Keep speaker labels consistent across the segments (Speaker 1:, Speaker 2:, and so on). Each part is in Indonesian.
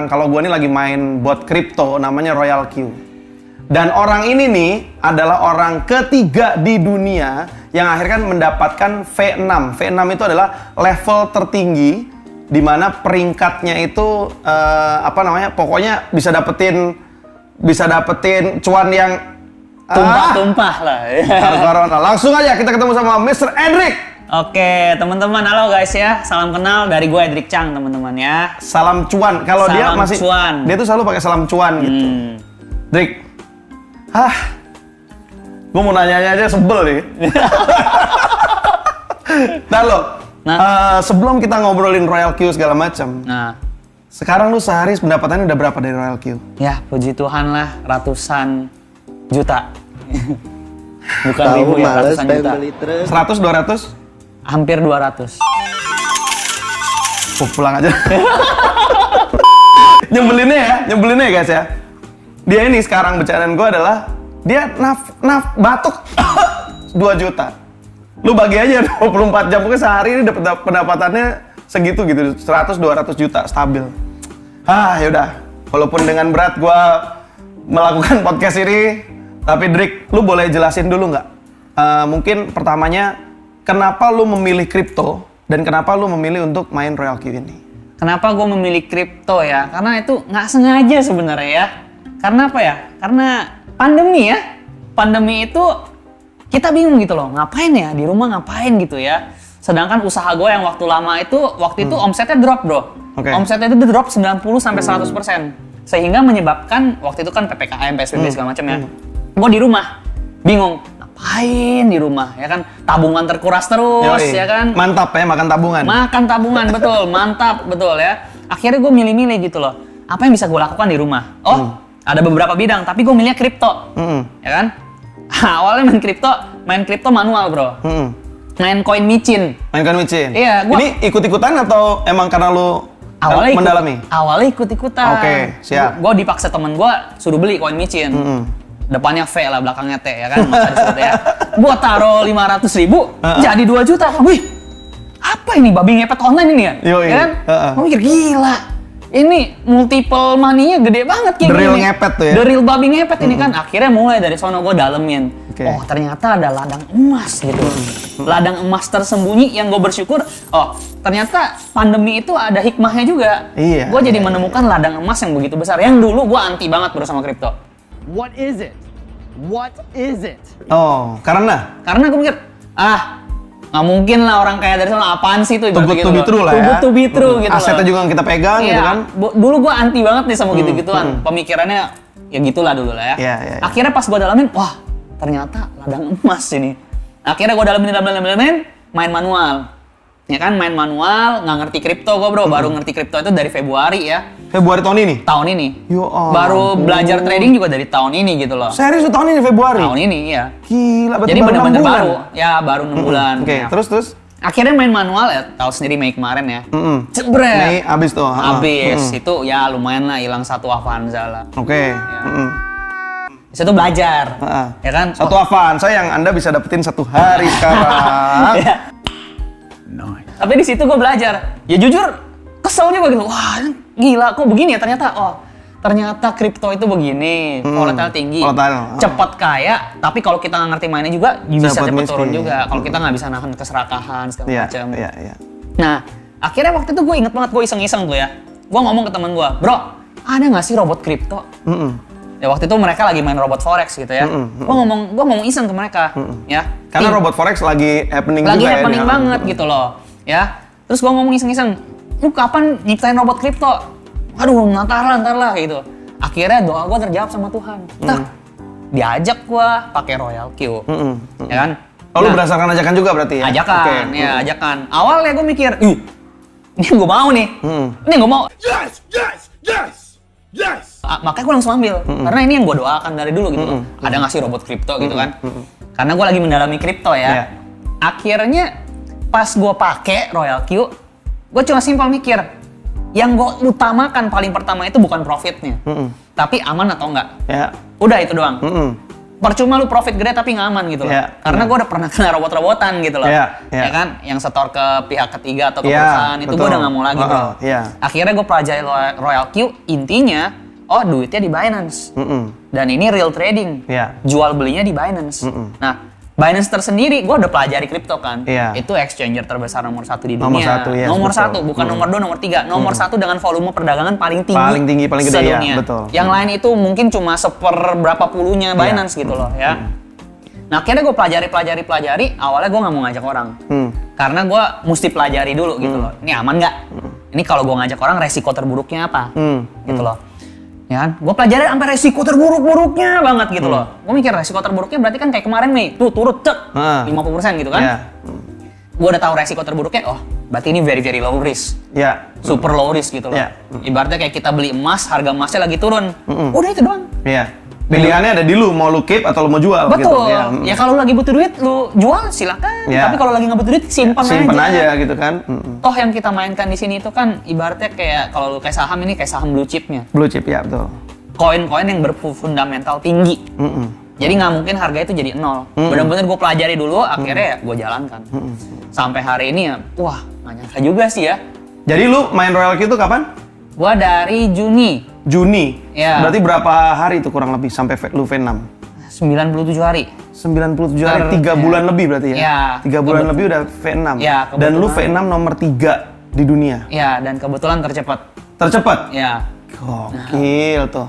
Speaker 1: Kalau gue nih lagi main bot kripto namanya Royal Q. Dan orang ini nih adalah orang ketiga di dunia yang akhirnya mendapatkan V6. V6 itu adalah level tertinggi di mana peringkatnya itu pokoknya bisa dapetin cuan yang
Speaker 2: tumpah-tumpah lah.
Speaker 1: Langsung aja kita ketemu sama Mr. Edric.
Speaker 2: Oke, teman-teman, halo guys ya. Salam kenal dari gue Edric Chang, teman-teman ya.
Speaker 1: Salam cuan. Kalau dia masih
Speaker 2: cuan.
Speaker 1: Dia tuh selalu pakai salam cuan gitu. Edric. Gue mau nanya aja sebel nih. Sebelum kita ngobrolin Royal Q segala macam. Sekarang lu sehari pendapatannya udah berapa dari Royal Q?
Speaker 2: Ya, puji Tuhan lah, ratusan juta. Bukan ribu ya, ratusan juta.
Speaker 1: 100, 200?
Speaker 2: Hampir 200.
Speaker 1: Pulang aja. Nyebelinnya ya guys ya. Dia ini sekarang bercandaan gue adalah dia batuk 2 juta. Lu bagi aja 24 jam, pokoknya sehari ini dapat pendapatannya segitu gitu, 100-200 juta stabil. Yaudah, walaupun dengan berat gue melakukan podcast ini, tapi Drik, lu boleh jelasin dulu nggak? Mungkin pertamanya, kenapa lu memilih kripto dan kenapa lu memilih untuk main Royal Q ini?
Speaker 2: Kenapa gue memilih kripto ya? Karena itu nggak sengaja sebenarnya ya. Karena apa ya? Karena pandemi ya. Pandemi itu kita bingung gitu loh, ngapain ya? Di rumah ngapain gitu ya? Sedangkan usaha gue yang waktu lama itu, omsetnya drop bro. Okay. Omsetnya itu drop 90-100%. Sehingga menyebabkan, waktu itu kan PPKM, PSBB segala macam ya. Gue di rumah, bingung. Ngapain di rumah ya kan, tabungan terkuras terus. Ya kan,
Speaker 1: mantap ya makan tabungan betul, mantap betul ya. Akhirnya gue milih-milih gitu loh, apa yang bisa gue lakukan di rumah. Ada beberapa bidang tapi gue milihnya kripto. Ya kan, awalnya main kripto manual bro. Main koin micin. Iya, ini ikut-ikutan atau emang karena lu mendalami?
Speaker 2: Awalnya ikut-ikutan.
Speaker 1: Oke, siap.
Speaker 2: Gue dipaksa temen gue suruh beli koin micin. Depannya V lah, belakangnya T ya kan, masa disebut ya. Gua taruh 500.000, jadi 2 juta. Wih, apa ini babi ngepet online ini ya? Ya kan? Gua mikir gila. Ini multiple money-nya gede banget kayak
Speaker 1: gini. The real
Speaker 2: ngepet
Speaker 1: tuh ya?
Speaker 2: The real babi ngepet ini kan. Akhirnya mulai dari sono gua dalemin. Oh ternyata ada ladang emas gitu. Ladang emas tersembunyi yang gue bersyukur, ternyata pandemi itu ada hikmahnya juga.
Speaker 1: Iya.
Speaker 2: Gua jadi menemukan ladang emas yang begitu besar. Yang dulu gua anti banget bro sama kripto.
Speaker 3: What is it?
Speaker 1: Karena
Speaker 2: gue mikir, nggak mungkin lah orang kaya dari sana, apaan sih itu?
Speaker 1: Too good to be true lah ya.
Speaker 2: Too good to be true gitu.
Speaker 1: Asetnya juga yang kita pegang gitu kan.
Speaker 2: Dulu gue anti banget nih sama gitu-gituan. Pemikirannya ya gitulah dulu lah ya. Akhirnya pas gue dalamin, wah ternyata ladang emas ini. Akhirnya gue dalamin, main manual. Ya kan, main manual, nggak ngerti kripto gue bro. Baru ngerti kripto itu dari Februari ya.
Speaker 1: Februari tahun ini?
Speaker 2: Tahun ini. Baru belajar trading juga dari tahun ini gitu loh.
Speaker 1: Serius tahun ini Februari?
Speaker 2: Tahun ini, iya.
Speaker 1: Gila,
Speaker 2: jadi bener-bener baru. Ya, baru 6 bulan.
Speaker 1: Oke, terus?
Speaker 2: Akhirnya main manual ya, tahu sendiri Mei kemarin ya. Jebret.
Speaker 1: Mei abis tuh?
Speaker 2: Abis, itu ya lumayan lah, hilang 1 Avanza lah.
Speaker 1: Oke.
Speaker 2: Di situ belajar, ya kan?
Speaker 1: 1 Avanza yang Anda bisa dapetin 1 hari sekarang.
Speaker 2: Tapi di situ gue belajar. Ya jujur, kesel juga gitu. Wah, gila kok begini ya ternyata. Ternyata kripto itu begini, volatile tinggi, cepat kaya. Tapi kalau kita nggak ngerti mainnya juga, bisa cepat turun juga. Kalau kita nggak bisa nahan keserakahan segala macam. Nah, akhirnya waktu itu gue inget banget, gue iseng-iseng tuh ya. Gue ngomong ke temen gue, bro, ada nggak sih robot kripto? Ya waktu itu mereka lagi main robot forex gitu ya. Gue ngomong iseng ke mereka, ya.
Speaker 1: Karena robot forex lagi happening
Speaker 2: juga ya. Lagi happening banget gitu loh, ya. Terus gue ngomong iseng-iseng, lu kapan nyiptain robot kripto? Aduh, ntar lah gitu. Akhirnya doa gue terjawab sama Tuhan. Diajak gue pakai Royal Q, ya kan?
Speaker 1: Lu berdasarkan ajakan juga berarti ya?
Speaker 2: Ajakan, ajakan. Awalnya gue mikir, ini gue mau nih, ini gue mau. Yes. Makanya gue langsung ambil, karena ini yang gue doakan dari dulu gitu. Ada nggak sih robot kripto gitu kan? Karena gue lagi mendalami kripto ya. Akhirnya pas gue pakai Royal Q, gue cuma simpel mikir, yang gue utamakan paling pertama itu bukan profitnya, tapi aman atau enggak. Udah itu doang. percuma lu profit gede tapi nggak aman gitu loh. Karena gue udah pernah kena robot-robotan gitu loh. Ya kan, yang setor ke pihak ketiga atau ke perusahaan itu gue udah nggak mau lagi bro. Akhirnya gue pelajari Royal Q, intinya duitnya di Binance. Dan ini real trading. Jual belinya di Binance. Nah, Binance tersendiri, gue udah pelajari kripto kan. Itu exchanger terbesar nomor 1 di dunia. Nomor 1, bukan nomor 2, nomor 3. Nomor 1 dengan volume perdagangan paling tinggi
Speaker 1: paling gede
Speaker 2: sedunia. Yang lain itu mungkin cuma seberapa puluhnya Binance gitu loh ya. Nah akhirnya gue pelajari. Awalnya gue nggak mau ngajak orang. Karena gue mesti pelajari dulu gitu loh. Ini aman nggak? Ini kalau gue ngajak orang resiko terburuknya apa? Gitu loh. Ya kan? Gue pelajari sampai resiko terburuk-buruknya banget gitu loh. Gue mikir resiko terburuknya berarti kan kayak kemarin nih, tuh turut 50% gitu kan. Gue udah tahu resiko terburuknya, berarti ini very very low risk. Super low risk gitu loh. Ibaratnya kayak kita beli emas, harga emasnya lagi turun. Udah itu doang.
Speaker 1: Pilihannya ada di lu, mau lu keep atau lu mau jual.
Speaker 2: Betul. Gitu. Ya kalau lagi butuh duit, lu jual silakan. Tapi kalau lagi nggak butuh duit, simpan
Speaker 1: aja gitu kan.
Speaker 2: Toh yang kita mainkan di sini itu kan ibaratnya kayak kalau lu kayak saham ini kayak saham blue chipnya.
Speaker 1: Blue chip ya betul.
Speaker 2: Koin-koin yang berfundamental tinggi. Jadi nggak mungkin harga itu jadi nol. Bener-bener gue pelajari dulu, akhirnya ya gue jalankan. Sampai hari ini ya, wah nggak nyangka juga sih ya.
Speaker 1: Jadi lu main Royal Q itu kapan?
Speaker 2: Gua dari Juni. Ya.
Speaker 1: Berarti berapa hari itu kurang lebih sampai lu V6?
Speaker 2: 97 hari.
Speaker 1: 97 hari, 3 bulan lebih berarti ya? 3 bulan lebih udah V6. Dan lu V6 nomor 3 di dunia?
Speaker 2: Ya, dan kebetulan tercepat? Ya.
Speaker 1: Gokil tuh.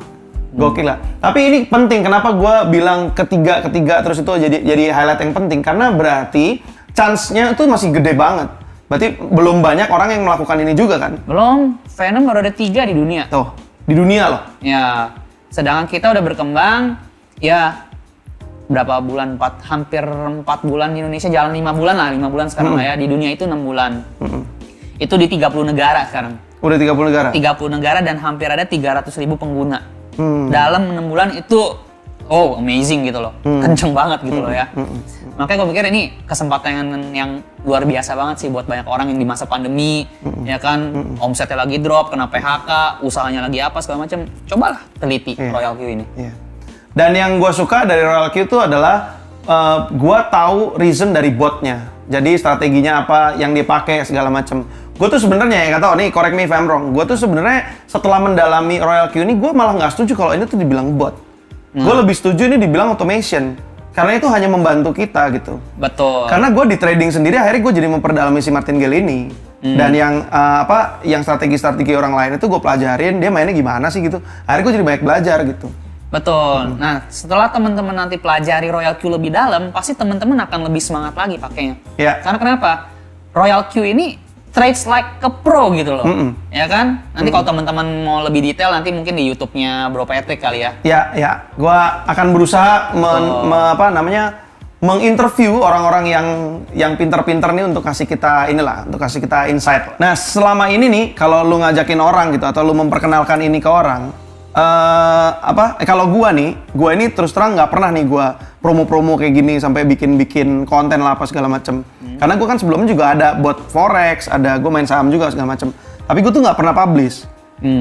Speaker 1: Gokil lah. Tapi ini penting, kenapa gua bilang ketiga terus itu jadi highlight yang penting? Karena berarti chance-nya itu masih gede banget. Berarti belum banyak orang yang melakukan ini juga kan?
Speaker 2: Belum, V6 baru ada 3 di dunia.
Speaker 1: Tuh, di dunia loh?
Speaker 2: Ya, sedangkan kita udah berkembang, ya berapa bulan, hampir 4 bulan di Indonesia, jalan 5 bulan lah, 5 bulan sekarang lah ya, di dunia itu 6 bulan. Itu di 30 negara sekarang.
Speaker 1: Udah 30 negara?
Speaker 2: 30 negara dan hampir ada 300.000 pengguna. Dalam 6 bulan itu, amazing gitu loh, kenceng banget gitu loh ya. Makanya gue pikir ini kesempatan yang luar biasa banget sih buat banyak orang yang di masa pandemi, ya kan, omsetnya lagi drop, kena PHK, usahanya lagi apa segala macam. Cobalah teliti Royal Q ini.
Speaker 1: Dan yang gue suka dari Royal Q itu adalah gue tahu reason dari botnya. Jadi strateginya apa yang dipakai segala macam. Gue tuh sebenarnya nggak tahu nih, correct me if I'm wrong. Gue tuh sebenarnya setelah mendalami Royal Q ini, gue malah nggak setuju kalau ini tuh dibilang bot. Gue lebih setuju ini dibilang automation. Karena itu hanya membantu kita gitu.
Speaker 2: Betul.
Speaker 1: Karena gue di trading sendiri, akhirnya gue jadi memperdalami si Martingale ini. Dan yang strategi-strategi orang lain itu gue pelajarin, dia mainnya gimana sih gitu. Akhirnya gue jadi banyak belajar gitu.
Speaker 2: Betul. Nah, setelah teman-teman nanti pelajari Royal Q lebih dalam, pasti teman-teman akan lebih semangat lagi pakainya. Karena kenapa? Royal Q ini trades like ke pro gitu loh. Ya kan? Nanti kalau teman-teman mau lebih detail, nanti mungkin di YouTube-nya Bro Patrick kali ya. Ya. Gua akan berusaha menginterview orang-orang yang pinter-pinter nih untuk kasih kita insight. Nah, selama ini nih kalau lu ngajakin orang gitu atau lu memperkenalkan ini ke orang, kalau gua ini terus terang nggak pernah nih gua promo-promo kayak gini sampai bikin konten lah apa segala macem. Karena gua kan sebelumnya juga ada buat forex, gua main saham juga segala macem. Tapi gua tuh nggak pernah publish.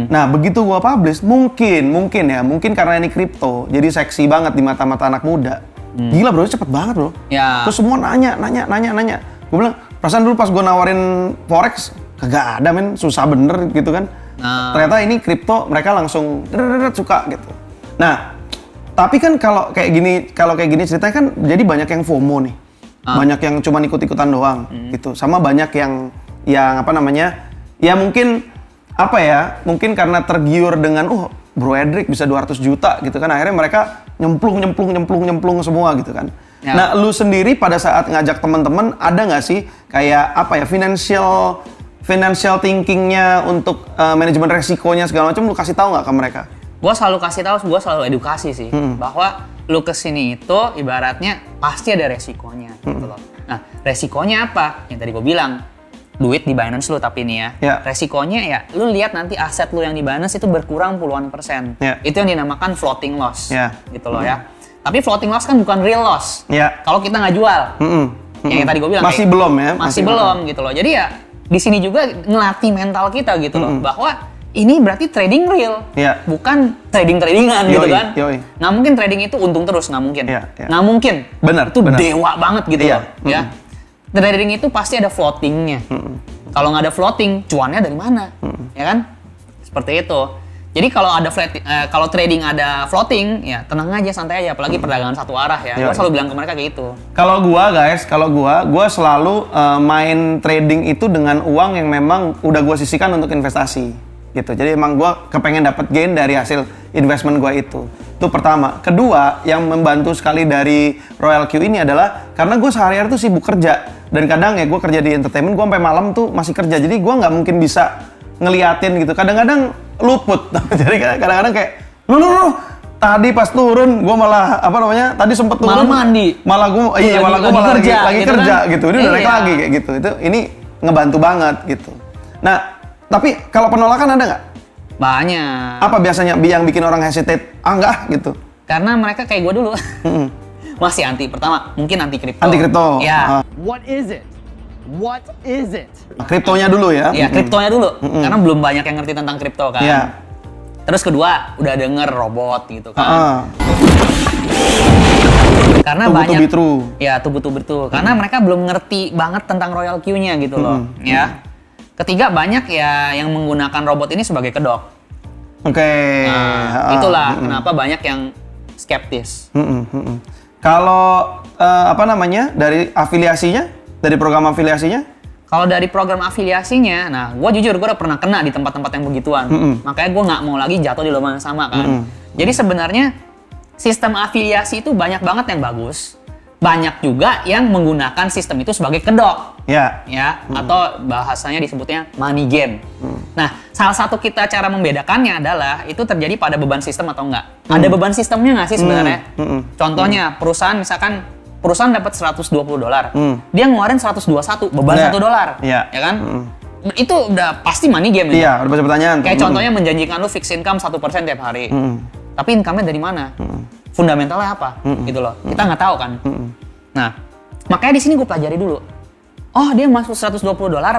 Speaker 2: Nah begitu gua publish, mungkin karena ini kripto, jadi seksi banget di mata-mata anak muda. Gila bro, cepet banget bro. Terus semua nanya. Gua bilang, perasaan dulu pas gua nawarin forex kagak ada men, susah bener gitu kan. Ternyata ini kripto mereka langsung suka gitu. Nah, tapi kan kalau kayak gini ceritanya kan jadi banyak yang FOMO nih. Banyak yang cuma ikut-ikutan doang gitu. Sama banyak yang ya mungkin karena tergiur dengan Bro Edric bisa 200 juta gitu kan. Akhirnya mereka nyemplung semua gitu kan. Nah, lu sendiri pada saat ngajak teman-teman ada nggak sih kayak financial thinkingnya untuk manajemen resikonya segala macam, lu kasih tahu nggak ke mereka? Gue selalu kasih tahu, gue selalu edukasi sih bahwa lu kesini itu ibaratnya pasti ada resikonya gitu loh. Nah resikonya apa? Yang tadi gue bilang, duit di Binance lu tapi ini ya. Resikonya ya lu lihat nanti aset lu yang di Binance itu berkurang puluhan %. Itu yang dinamakan floating loss gitu loh ya. Tapi floating loss kan bukan real loss. Kalau kita nggak jual. Yang tadi gue bilang
Speaker 1: masih belum ya.
Speaker 2: Masih belum gitu loh. Jadi ya di sini juga ngelatih mental kita gitu loh, bahwa ini berarti trading real, bukan tradingan gitu kan. Nggak mungkin trading itu untung terus, nggak mungkin. Nggak mungkin.
Speaker 1: Benar.
Speaker 2: Itu dewa banget gitu loh. Ya. Trading itu pasti ada floatingnya. Kalau nggak ada floating, cuannya dari mana? Ya kan? Seperti itu. Jadi kalau trading ada floating, ya tenang aja, santai aja. Apalagi perdagangan satu arah ya. Gue selalu bilang ke mereka kayak gitu.
Speaker 1: Kalau gue selalu main trading itu dengan uang yang memang udah gue sisihkan untuk investasi, gitu. Jadi emang gue kepengen dapat gain dari hasil investment gue itu. Itu pertama. Kedua, yang membantu sekali dari Royal Q ini adalah karena gue sehari-hari tuh sibuk kerja. Dan kadang ya gue kerja di entertainment, gue sampai malam tuh masih kerja. Jadi gue nggak mungkin bisa ngeliatin gitu. Kadang-kadang luput. Jadi kadang-kadang kayak lu tadi pas turun gue malah tadi sempet turun
Speaker 2: malah mandi,
Speaker 1: malah gue malah lagi kerja gitu. Ini udah naik lagi kayak gitu. Ini ngebantu banget gitu. Nah, tapi kalau penolakan ada nggak?
Speaker 2: Banyak.
Speaker 1: Apa biasanya yang bikin orang hesitate? Enggak gitu.
Speaker 2: Karena mereka kayak gue dulu. Masih anti. Pertama mungkin anti kripto.
Speaker 1: Anti kripto.
Speaker 2: Ya.
Speaker 3: What is it?
Speaker 1: Kriptonya dulu ya?
Speaker 2: Iya, kriptonya dulu. Karena belum banyak yang ngerti tentang kripto kan.
Speaker 1: Iya.
Speaker 2: Terus kedua, udah denger robot gitu kan. Karena banyak. Ya, too be true. Karena mereka belum ngerti banget tentang Royal Q-nya gitu loh. Ya. Ketiga, banyak ya yang menggunakan robot ini sebagai kedok.
Speaker 1: Oke.
Speaker 2: Nah, itulah kenapa banyak yang skeptis.
Speaker 1: Kalau dari afiliasinya? Dari program afiliasinya?
Speaker 2: Kalau dari program afiliasinya, nah gue jujur gue udah pernah kena di tempat-tempat yang begituan. Makanya gue nggak mau lagi jatuh di lubang yang sama kan. Jadi sebenarnya sistem afiliasi itu banyak banget yang bagus. Banyak juga yang menggunakan sistem itu sebagai kedok. Ya. Atau bahasanya disebutnya money game. Nah, salah satu cara membedakannya adalah itu terjadi pada beban sistem atau enggak. Ada beban sistemnya nggak sih sebenarnya? Contohnya perusahaan misalkan perusahaan dapat $120, dia ngeluarin 121, beban $1, ya kan? Itu udah pasti money game ya.
Speaker 1: Iya, udah pasti pertanyaan.
Speaker 2: Kayak contohnya menjanjikan lu fixed income 1% tiap hari. Tapi income-nya dari mana? Fundamentalnya apa? Gitu loh. Kita nggak tahu kan. Nah, makanya di sini gue pelajari dulu. Oh, dia masuk $120,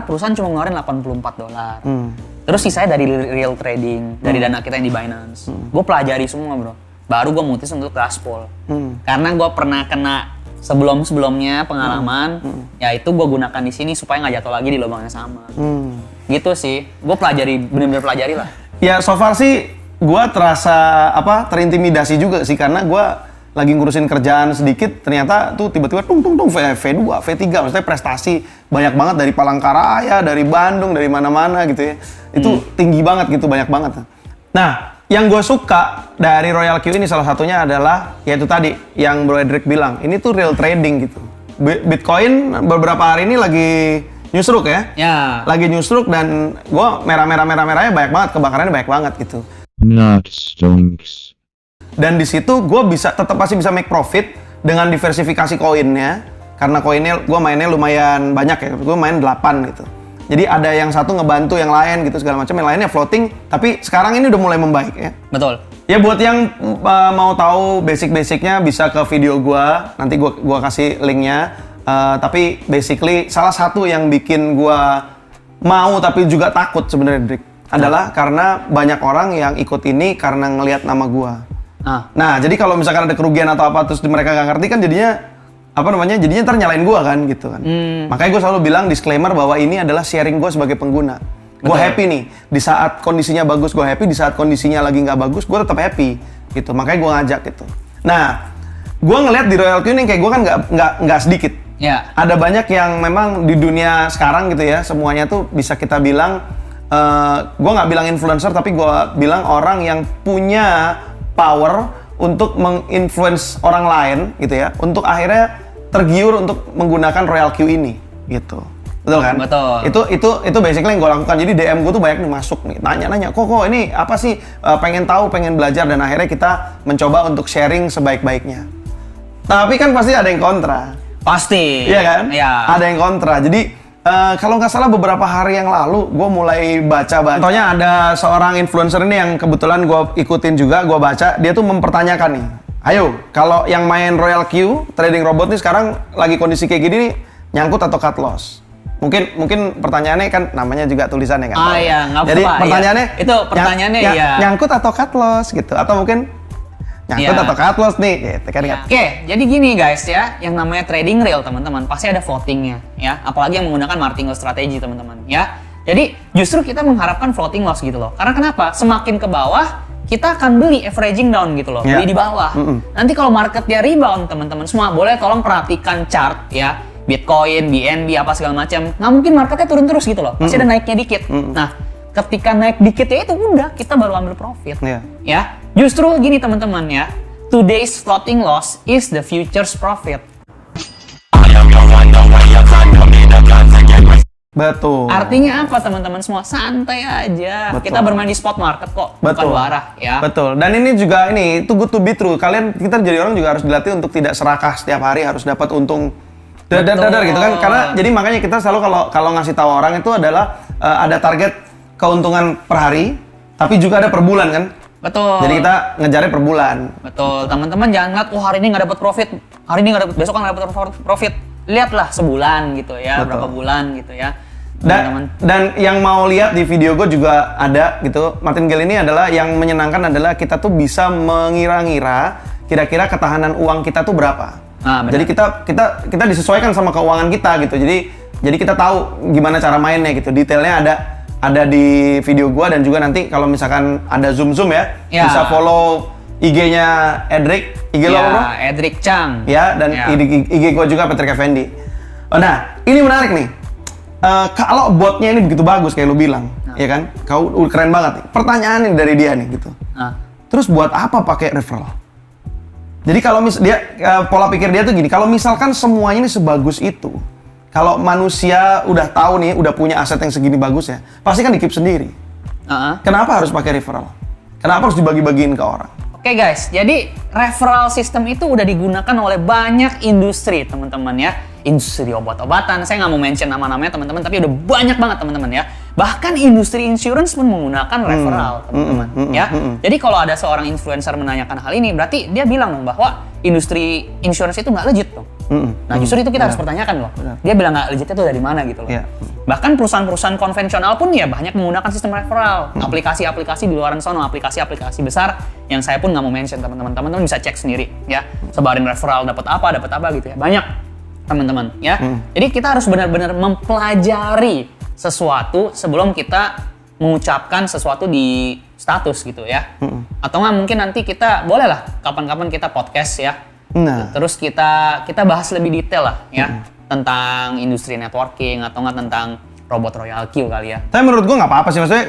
Speaker 2: perusahaan cuma ngeluarin $84. Terus sisanya dari real trading, dari dana kita yang di Binance. Gue pelajari semua, bro. Baru gue mutus untuk gaspol. Karena gue pernah kena sebelumnya pengalaman, ya itu gue gunakan di sini supaya nggak jatuh lagi di lubang yang sama. Gitu sih, gue bener-bener pelajari lah.
Speaker 1: Ya so far sih gue terasa terintimidasi juga sih karena gue lagi ngurusin kerjaan sedikit, ternyata tuh tiba-tiba tung V2, V3, maksudnya prestasi banyak banget dari Palangkaraya, dari Bandung, dari mana-mana gitu ya. Itu tinggi banget gitu, banyak banget. Nah, yang gue suka dari Royal Q ini salah satunya adalah yaitu tadi yang Bro Edric bilang, ini tuh real trading gitu. Bitcoin beberapa hari ini lagi nyusruk ya. Lagi nyusruk dan gue merahnya banyak banget, kebakarannya banyak banget gitu. Dan di situ gue tetap masih bisa make profit dengan diversifikasi koinnya. Karena koinnya gue mainnya lumayan banyak ya, gue main 8 gitu. Jadi ada yang satu ngebantu yang lain gitu segala macam, yang lainnya floating, tapi sekarang ini udah mulai membaik ya.
Speaker 2: Betul.
Speaker 1: Ya buat yang mau tahu basic-basicnya bisa ke video gua, nanti gua kasih linknya. Tapi basically salah satu yang bikin gua mau tapi juga takut sebenarnya Drik adalah karena banyak orang yang ikut ini karena ngelihat nama gua. Nah, jadi kalau misalkan ada kerugian atau apa terus mereka nggak ngerti kan jadinya ntar nyalain gua kan gitu kan. Makanya gue selalu bilang disclaimer bahwa ini adalah sharing gue sebagai pengguna. Gue happy nih, di saat kondisinya bagus gue happy, di saat kondisinya lagi nggak bagus gue tetap happy gitu. Makanya gue ngajak gitu. Nah, gue ngeliat di Royal Q ini kayak gue kan nggak sedikit. Ada banyak yang memang di dunia sekarang gitu ya, semuanya tuh bisa kita bilang, gue nggak bilang influencer tapi gue bilang orang yang punya power untuk menginfluence orang lain gitu ya, untuk akhirnya tergiur untuk menggunakan Royal Q ini gitu. Betul kan?
Speaker 2: Betul.
Speaker 1: Itu basically yang gue lakukan. Jadi DM gue tuh banyak nih masuk nih, nanya-nanya, kok ini apa sih, pengen tahu, pengen belajar, dan akhirnya kita mencoba untuk sharing sebaik-baiknya. Tapi kan pasti ada yang kontra.
Speaker 2: Pasti.
Speaker 1: Iya kan?
Speaker 2: Iya.
Speaker 1: Ada yang kontra. Jadi kalau nggak salah beberapa hari yang lalu gue mulai baca. Contohnya ada seorang influencer ini yang kebetulan gue ikutin juga, gue baca, dia tuh mempertanyakan nih, ayo kalau yang main Royal Q, trading robot nih sekarang lagi kondisi kayak gini nih, nyangkut atau cut loss? Mungkin pertanyaannya kan namanya juga tulisannya kan.
Speaker 2: Ah iya, nggak apa-apa.
Speaker 1: Jadi pertanyaannya
Speaker 2: iya. Itu pertanyaannya ya.
Speaker 1: Nyangkut atau cut loss gitu, atau mungkin nyangkut atau cut loss nih, gitu kan.
Speaker 2: Ya. Oke, jadi gini guys ya, yang namanya trading real teman-teman pasti ada floatingnya ya, apalagi yang menggunakan martingale strategi teman-teman ya. Jadi justru kita mengharapkan floating loss gitu loh. Karena kenapa? Semakin ke bawah kita akan beli averaging down gitu loh, beli di bawah. Nanti kalau marketnya rebound teman-teman semua boleh tolong perhatikan chart ya, Bitcoin, BNB apa segala macam. Nggak mungkin marketnya turun terus gitu loh, pasti ada naiknya dikit. Nah, ketika naik dikit ya itu udah kita baru ambil profit. Ya, justru gini teman-teman ya, today's floating loss is the future's profit.
Speaker 1: Betul.
Speaker 2: Artinya apa teman-teman semua? Santai aja. Betul. Kita bermain di spot market kok, bukan barah ya.
Speaker 1: Betul. Dan ini juga too good to be true. Kita jadi orang juga harus dilatih untuk tidak serakah setiap hari harus dapat untung dadar gitu kan. Karena jadi makanya kita selalu kalau ngasih tahu orang itu adalah ada target keuntungan per hari, tapi juga ada per bulan kan.
Speaker 2: Betul.
Speaker 1: Jadi kita ngejarnya per bulan.
Speaker 2: Betul. Teman-teman jangan lihat hari ini nggak dapat profit, hari ini nggak dapat, besok nggak dapat profit. Lihatlah sebulan gitu ya, berapa bulan gitu ya.
Speaker 1: Dan yang mau lihat di video gue juga ada gitu. Martingale ini adalah yang menyenangkan adalah kita tuh bisa mengira-ngira kira-kira ketahanan uang kita tuh berapa. Jadi kita disesuaikan sama keuangan kita gitu. Jadi kita tahu gimana cara mainnya gitu. Detailnya ada di video gue, dan juga nanti kalau misalkan ada zoom ya. Bisa follow IG-nya Edric, IG lo bro?
Speaker 2: Edric Chang.
Speaker 1: Ya, dan IG gue juga Patrick Effendi. Nah, ini menarik nih. Kalau botnya ini begitu bagus kayak lu bilang, ya kan? Kau keren banget nih. Pertanyaan nih dari dia nih gitu. Terus buat apa pakai referral? Jadi kalau pola pikir dia tuh gini, kalau misalkan semuanya ini sebagus itu, kalau manusia udah tahu nih, udah punya aset yang segini bagus ya, pasti kan di-keep sendiri. Kenapa harus pakai referral? Kenapa harus dibagi-bagiin ke orang?
Speaker 2: Oke guys, jadi referral system itu udah digunakan oleh banyak industri teman-teman ya. Industri obat-obatan, saya nggak mau mention nama-namanya teman-teman, tapi udah banyak banget teman-teman ya. Bahkan industri insurance pun menggunakan referral teman-teman ya. Jadi kalau ada seorang influencer menanyakan hal ini, berarti dia bilang dong bahwa industri insurance itu nggak legit dong. Nah justru itu kita harus pertanyakan loh. Dia bilang nggak legitnya itu dari mana gitu loh. Bahkan perusahaan-perusahaan konvensional pun ya banyak menggunakan sistem referral. Aplikasi-aplikasi di luar sana, aplikasi-aplikasi besar yang saya pun nggak mau mention teman-teman. Teman-teman bisa cek sendiri ya. Sebarin referral dapat apa gitu ya. Banyak teman-teman ya. Jadi kita harus benar-benar mempelajari sesuatu sebelum kita mengucapkan sesuatu di status gitu ya. Atau nggak mungkin nanti kita bolehlah kapan-kapan kita podcast ya. Terus kita bahas lebih detail lah ya tentang industri networking atau nggak tentang robot Royal Q kali ya.
Speaker 1: Tapi menurut gue nggak apa-apa sih, maksudnya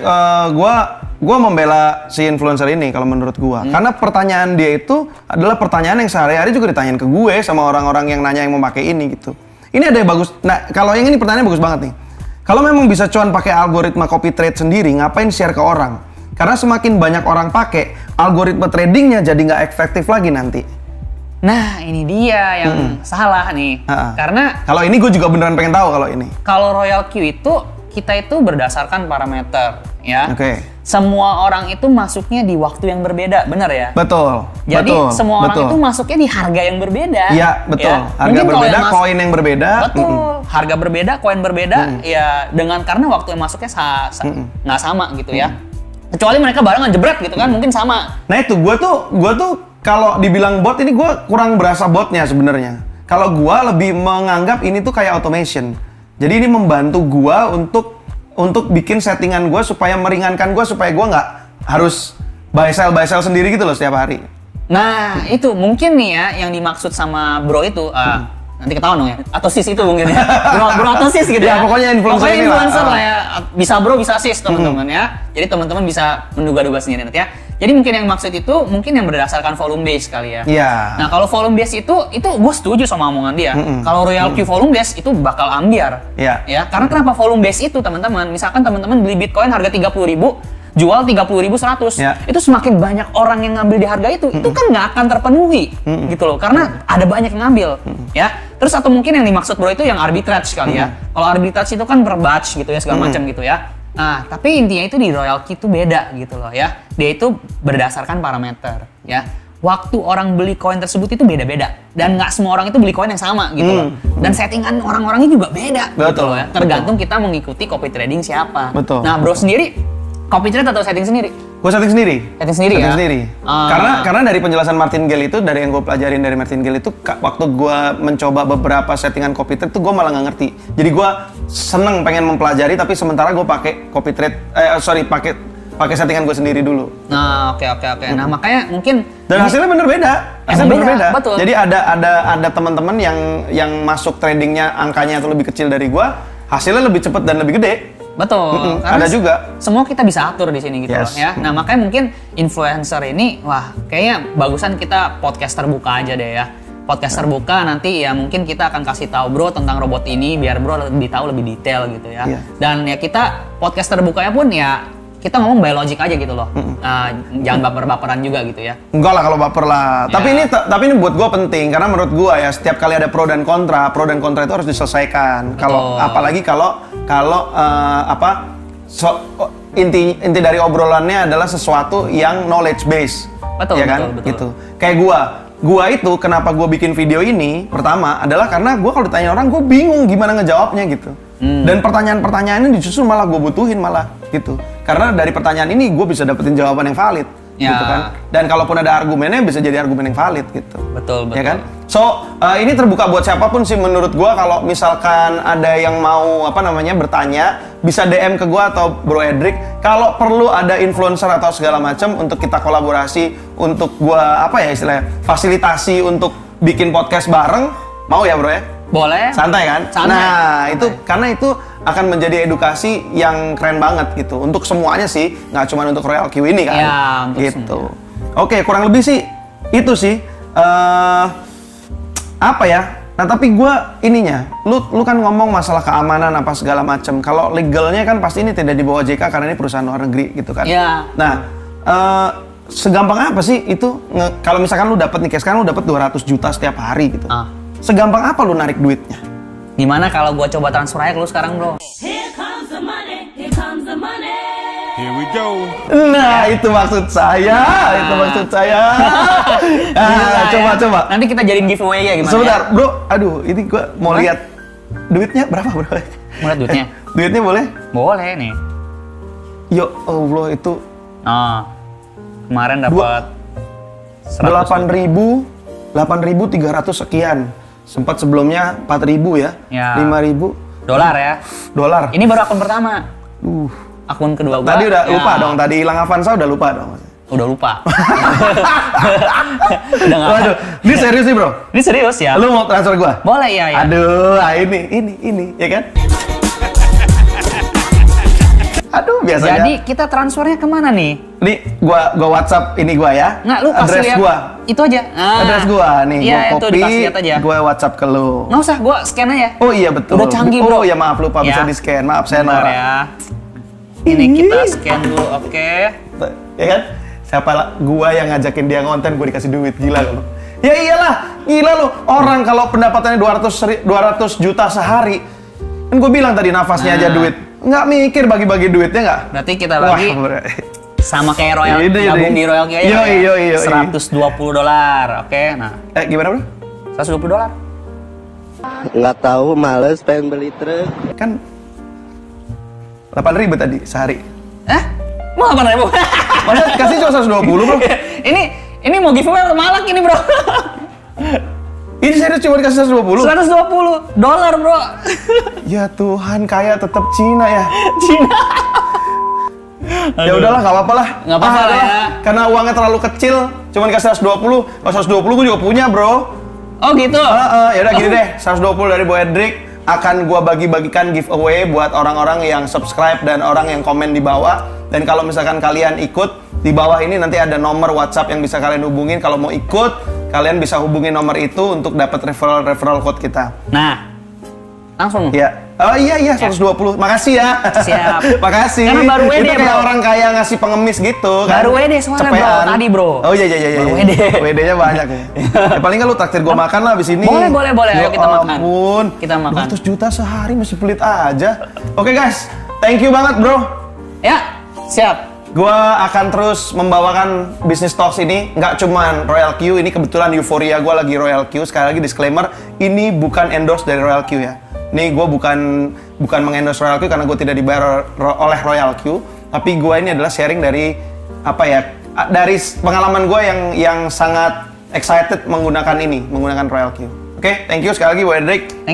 Speaker 1: gue membela si influencer ini kalau menurut gue. Karena pertanyaan dia itu adalah pertanyaan yang sehari-hari juga ditanyain ke gue sama orang-orang yang nanya yang mau pakai ini gitu. Ini ada yang bagus. Nah kalau yang ini pertanyaannya bagus banget nih. Kalau memang bisa cuan pakai algoritma copy trade sendiri, ngapain share ke orang? Karena semakin banyak orang pakai, algoritma tradingnya jadi nggak efektif lagi nanti.
Speaker 2: Nah ini dia yang salah nih. Karena
Speaker 1: kalau ini gue juga beneran pengen tahu kalau ini.
Speaker 2: Kalau Royal Q itu kita itu berdasarkan parameter ya. Semua orang itu masuknya di waktu yang berbeda, benar ya?
Speaker 1: Betul.
Speaker 2: Jadi semua orang itu masuknya di harga yang berbeda.
Speaker 1: Iya betul. Ya? Harga mungkin berbeda, koin yang berbeda.
Speaker 2: Betul. Harga berbeda, koin berbeda. Ya karena waktu yang masuknya nggak sama gitu ya. Kecuali mereka barengan jebret gitu kan, mungkin sama.
Speaker 1: Nah itu gue tuh kalau dibilang bot ini gue kurang berasa botnya sebenarnya. Kalau gue lebih menganggap ini tuh kayak automation. Jadi ini membantu gue untuk bikin settingan gue supaya meringankan gue supaya gue nggak harus buy sell sendiri gitu loh setiap hari.
Speaker 2: Nah itu mungkin nih ya yang dimaksud sama bro itu. Nanti ketahuan dong ya, atau sis itu mungkin ya. Bro atau sis gitu ya.
Speaker 1: Pokoknya influencer
Speaker 2: lah ya. Bisa bro, bisa sis teman-teman ya. Jadi teman-teman bisa menduga-duga sendiri nanti ya. Jadi mungkin yang maksud itu mungkin yang berdasarkan volume base kali ya. Nah kalau volume base itu gue setuju sama omongan dia. Kalau Royal Q volume base itu bakal ambiar. Ya. Karena kenapa volume base itu teman-teman? Misalkan teman-teman beli Bitcoin harga 30.000, jual 30.100, itu semakin banyak orang yang ngambil di harga itu kan nggak akan terpenuhi gitu loh, karena ada banyak yang ngambil ya. Terus atau mungkin yang dimaksud bro itu yang arbitrage kali ya. Kalau arbitrage itu kan per batch gitu ya, segala macam gitu ya. Nah tapi intinya itu di Royal Q itu beda gitu loh ya. Dia itu berdasarkan parameter ya. waktu orang beli koin tersebut itu beda-beda dan nggak semua orang itu beli koin yang sama gitu loh. Dan settingan orang-orangnya juga beda. Betul loh ya. Tergantung kita mengikuti copy trading siapa.
Speaker 1: Betul.
Speaker 2: Nah, bro sendiri copy trade atau setting sendiri?
Speaker 1: Gue setting sendiri.
Speaker 2: Setting sendiri ya?
Speaker 1: Sendiri. Karena dari penjelasan Martingale itu, dari yang gue pelajarin dari Martingale itu, waktu gue mencoba beberapa settingan copy trade itu gue malah nggak ngerti. Jadi gue seneng pengen mempelajari, tapi sementara gue pakai copy trade, pakai settingan gue sendiri dulu.
Speaker 2: Nah, oke. Nah, makanya mungkin
Speaker 1: dan hasilnya bener beda. Hasilnya bener beda.
Speaker 2: Betul.
Speaker 1: Jadi ada teman-teman yang masuk tradingnya angkanya itu lebih kecil dari gue, hasilnya lebih cepat dan lebih gede.
Speaker 2: Betul.
Speaker 1: Ada juga.
Speaker 2: Semua kita bisa atur di sini gitu loh ya. Nah, makanya mungkin influencer ini wah, kayaknya bagusan kita podcast terbuka aja deh ya. Podcast terbuka nanti ya mungkin kita akan kasih tahu bro tentang robot ini biar bro lebih tahu lebih detail gitu ya. Dan ya kita podcast terbukanya pun ya kita ngomong biologik aja gitu loh. Jangan baper-baperan juga gitu ya.
Speaker 1: Enggak lah kalau baper lah. Ya. Tapi ini buat gue penting karena menurut gue ya setiap kali ada pro dan kontra itu harus diselesaikan. Kalau apalagi kalau inti dari obrolannya adalah sesuatu yang knowledge base.
Speaker 2: Betul,
Speaker 1: ya kan?
Speaker 2: Betul.
Speaker 1: Gitu. Kayak gua itu kenapa gua bikin video ini pertama adalah karena gua kalau ditanya orang gua bingung gimana ngejawabnya gitu. Dan pertanyaan-pertanyaan ini justru malah gua butuhin malah gitu. Karena dari pertanyaan ini gua bisa dapetin jawaban yang valid.
Speaker 2: Ya.
Speaker 1: Gitu kan. Dan kalaupun ada argumennya bisa jadi argumen yang valid gitu.
Speaker 2: Betul.
Speaker 1: Ya kan? So, ini terbuka buat siapapun sih menurut gua. Kalau misalkan ada yang mau bertanya, bisa DM ke gua atau Bro Edric. Kalau perlu ada influencer atau segala macam untuk kita kolaborasi, untuk gua istilahnya fasilitasi untuk bikin podcast bareng, mau ya Bro ya?
Speaker 2: Boleh.
Speaker 1: Santai kan?
Speaker 2: Santai.
Speaker 1: Nah, itu karena itu akan menjadi edukasi yang keren banget gitu. Untuk semuanya sih, nggak cuma untuk Royal Q ini kan.
Speaker 2: Ya, untuk
Speaker 1: gitu. Oke, kurang lebih sih itu sih. Nah tapi gue lu kan ngomong masalah keamanan apa segala macam. Kalau legalnya kan pasti ini tidak di bawah JK karena ini perusahaan luar negeri gitu kan.
Speaker 2: Iya.
Speaker 1: Nah, segampang apa sih itu kalau misalkan lu dapat nih kayak sekarang lu dapat 200 juta setiap hari gitu. Segampang apa lu narik duitnya?
Speaker 2: Gimana kalau gue coba transfer aja ke lu sekarang bro?
Speaker 3: Here comes the money, here comes the money.
Speaker 4: Here we go.
Speaker 1: Nah, itu maksud saya. Coba.
Speaker 2: Nanti kita jadiin giveaway ya gimana?
Speaker 1: Sebentar, Bro. Aduh, ini gua mau lihat duitnya berapa, Bro?
Speaker 2: Mau lihat duitnya?
Speaker 1: Duitnya boleh?
Speaker 2: Boleh nih.
Speaker 1: Ya Allah, itu
Speaker 2: kemarin dapat
Speaker 1: 8.300 sekian. Sempat sebelumnya 4.000 ya. 5.000
Speaker 2: dolar ya.
Speaker 1: Dolar.
Speaker 2: Ini baru akun pertama. Akun kedua gua.
Speaker 1: Tadi udah lupa dong, tadi hilang Avanza udah lupa dong.
Speaker 2: Udah lupa.
Speaker 1: Waduh, ini serius nih bro?
Speaker 2: Ini serius ya?
Speaker 1: Lu mau transfer gua?
Speaker 2: Boleh ya.
Speaker 1: Aduh, ini, ya kan? Aduh, biasanya.
Speaker 2: Jadi kita transfernya kemana nih?
Speaker 1: Nih, gua WhatsApp ini gua ya.
Speaker 2: Nggak, lu pasti
Speaker 1: address
Speaker 2: lihat.
Speaker 1: gua.
Speaker 2: Itu aja.
Speaker 1: Address gua nih,
Speaker 2: iya,
Speaker 1: gua copy,
Speaker 2: aja.
Speaker 1: gua WhatsApp ke lu.
Speaker 2: Nggak usah, gua scan aja.
Speaker 1: Oh iya betul.
Speaker 2: Udah canggih bro.
Speaker 1: Oh iya maaf lupa
Speaker 2: ya.
Speaker 1: bisa di scan. Maaf saya
Speaker 2: norak. Ya. Ini kita scan dulu, oke.
Speaker 1: Ya kan? Siapa gua yang ngajakin dia ngonten, gua dikasih duit, gila lu. Ya iyalah, gila lu. Orang kalau pendapatannya 200 juta sehari, kan gua bilang tadi nafasnya aja duit. Nggak mikir bagi-bagi duitnya nggak?
Speaker 2: Berarti kita bagi sama kayak Royal, gabung di Royal Q aja
Speaker 1: ya?
Speaker 2: $120, oke? Nah,
Speaker 1: gimana bro?
Speaker 2: $120?
Speaker 5: Nggak tahu, males pengen beli truk.
Speaker 1: Kan 8.000 tadi sehari.
Speaker 2: Mau 8.000?
Speaker 1: Masa kasih cuma 120 bro?
Speaker 2: Ini mau giveaway atau malak ini bro?
Speaker 1: Ini serius cuma dikasih 120?
Speaker 2: $120 bro.
Speaker 1: Ya Tuhan, kaya tetap Cina ya.
Speaker 2: Cina.
Speaker 1: Ya udahlah, nggak apa-apa lah.
Speaker 2: Nggak apa-apa lah ya.
Speaker 1: Karena uangnya terlalu kecil, cuma dikasih 120. Kalau 120 gue juga punya bro.
Speaker 2: Oh gitu?
Speaker 1: Ya udah gini deh, 120 dari Bo Edric akan gua bagi-bagikan giveaway buat orang-orang yang subscribe dan orang yang komen di bawah. Dan kalau misalkan kalian ikut, di bawah ini nanti ada nomor WhatsApp yang bisa kalian hubungin. Kalau mau ikut, kalian bisa hubungin nomor itu untuk dapat referral code kita.
Speaker 2: Nah, langsung.
Speaker 1: Ya. Oh iya 120. Makasih ya.
Speaker 2: Siap.
Speaker 1: Makasih.
Speaker 2: Karena baru WD,
Speaker 1: itu kayak
Speaker 2: bro.
Speaker 1: orang kaya ngasih pengemis gitu kan.
Speaker 2: Baru WD soalnya bro, tadi bro.
Speaker 1: Oh iya.
Speaker 2: Baru WD.
Speaker 1: WD-nya banyak ya. Ya paling kan lu traktir gua makan lah abis ini.
Speaker 2: Boleh. Ayo kita makan.
Speaker 1: Ampun.
Speaker 2: Kita makan.
Speaker 1: 200 juta sehari masih pelit aja. Oke guys, thank you banget bro.
Speaker 2: Ya, siap.
Speaker 1: Gue akan terus membawakan Business Talks ini, nggak cuman Royal Q, ini kebetulan euforia gue lagi Royal Q. Sekali lagi disclaimer, ini bukan endorse dari Royal Q ya. Ini gue bukan mengendorse Royal Q karena gue tidak dibayar oleh Royal Q, tapi gue ini adalah sharing dari dari pengalaman gue yang sangat excited menggunakan Royal Q. Oke, thank you sekali lagi, Bu Hendrik.